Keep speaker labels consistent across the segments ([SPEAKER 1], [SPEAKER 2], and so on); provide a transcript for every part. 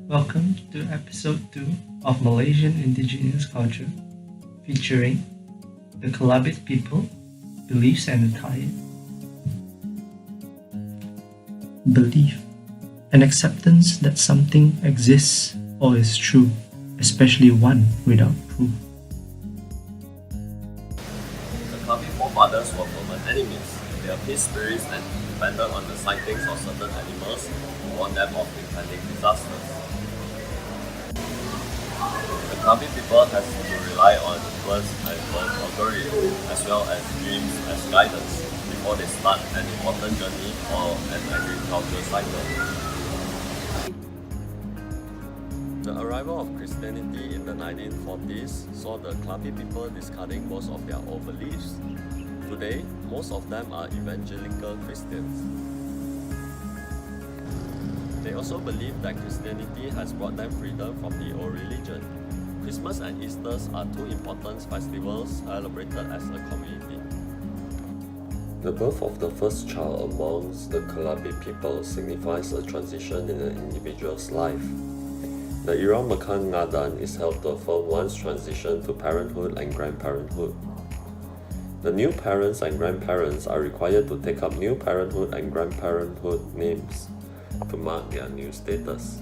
[SPEAKER 1] Welcome to episode 2 of Malaysian Indigenous Culture, featuring the Kelabit people, beliefs and attire. Belief, an acceptance that something exists or is true, especially one without proof.
[SPEAKER 2] The Kabi forefathers were former enemies. They are peace spirits and depended on the sightings of certain animals to warn them of impending disasters. The Kabi people has to rely on birds and bird augury, as well as dreams as guidance before they start an important journey or an agricultural cycle. The arrival of Christianity in the 1940s saw the Kabi people discarding most of their old beliefs. Today, most of them are evangelical Christians. They also believe that Christianity has brought them freedom from the old religion. Christmas and Easter are two important festivals celebrated as a community. The birth of the first child amongst the Kelabit people signifies a transition in an individual's life. The Ira Makan Ngadan is held to affirm one's transition to parenthood and grandparenthood. The new parents and grandparents are required to take up new parenthood and grandparenthood names to mark their new status.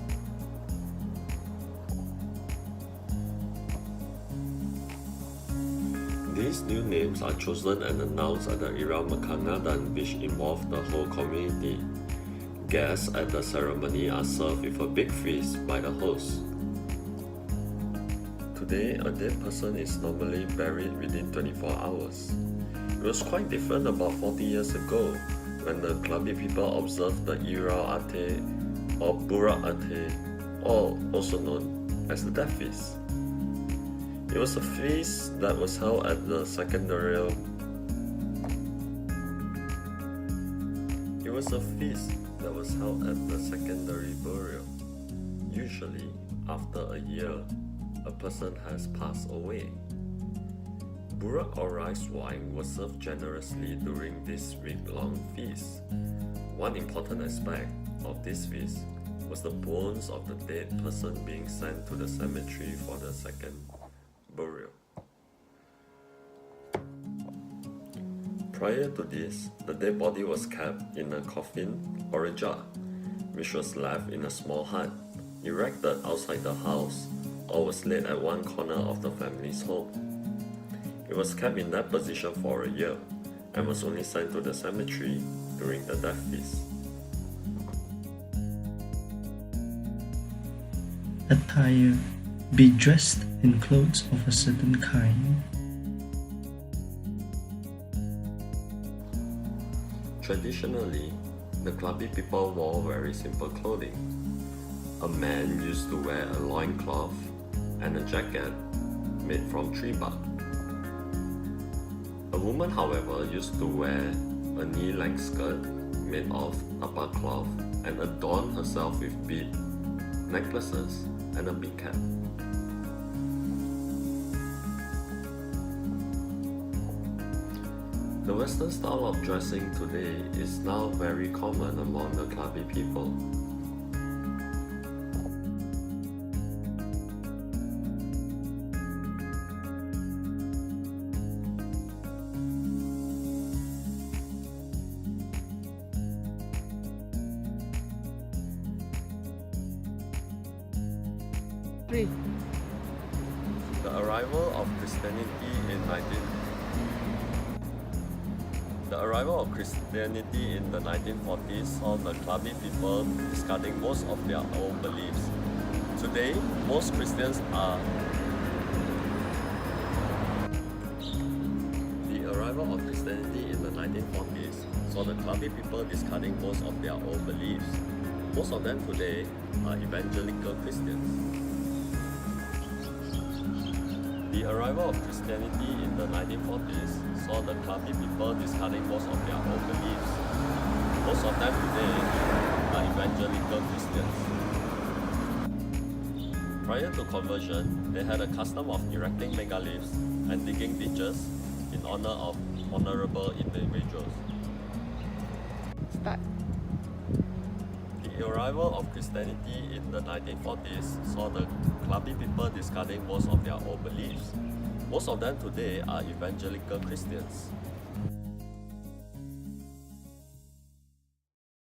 [SPEAKER 2] These new names are chosen and announced at the Ira Makangadan, which involve the whole community. Guests at the ceremony are served with a big feast by the host. Today, a dead person is normally buried within 24 hours. It was quite different about 40 years ago when the Kelabit people observed the Ira Ate or Burak Ate, or also known as the death feast. It was a feast that was held at the secondary burial. Usually, after a year, a person has passed away. Burak or rice wine was served generously during this week-long feast. One important aspect of this feast was the bones of the dead person being sent to the cemetery for the second burial. Prior to this, the dead body was kept in a coffin or a jar, which was left in a small hut, erected outside the house, or was laid at one corner of the family's home. It was kept in that position for a year and was only sent to the cemetery during the death feast.
[SPEAKER 1] Attire, be dressed in clothes of a certain kind.
[SPEAKER 2] Traditionally, the Kelabit people wore very simple clothing. A man used to wear a loincloth and a jacket made from tree bark. A woman, however, used to wear a knee-length skirt made of tapa cloth and adorn herself with bead necklaces and a big cap. The Western style of dressing today is now very common among the Kelabit people. The arrival of Christianity in the 1940s saw the Kelabit people discarding most of their old beliefs. Today, most Christians are. The arrival of Christianity in the 1940s saw the Kelabit people discarding most of their old beliefs. Most of them today are evangelical Christians. The arrival of Christianity in the 1940s saw the Kelabit people discarding most of their old beliefs. Most of them today are evangelical Christians. Prior to conversion, they had a custom of erecting megaliths and digging ditches in honor of honorable individuals.
[SPEAKER 3] Start.
[SPEAKER 2] The arrival of Christianity in the 1940s saw the clubby people discarding most of their old beliefs. Most of them today are evangelical Christians.